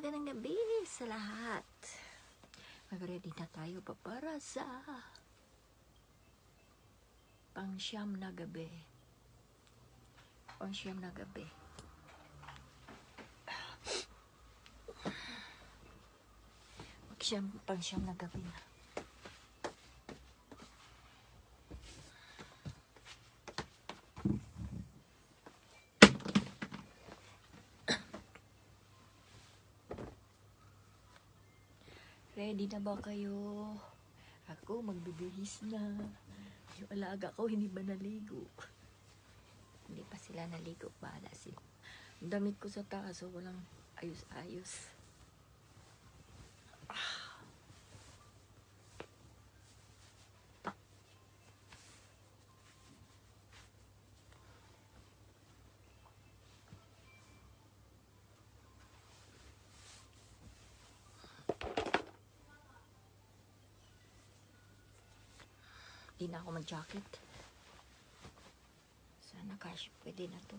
magandang gabi sa lahat. Mag-ready na tayo para sa pang-siyam na gabi. Pang-siyam na gabi. Pang-siyam na gabi na. Ready na ba kayo? Ako magbibihis na. Yung alaga ko hindi ba naligo? Hindi pa sila naligo. Bahala sila. Ang damit ko sa taas, so walang ayos-ayos. Hindi na ako mag-jacket. Sana cash pwede na to.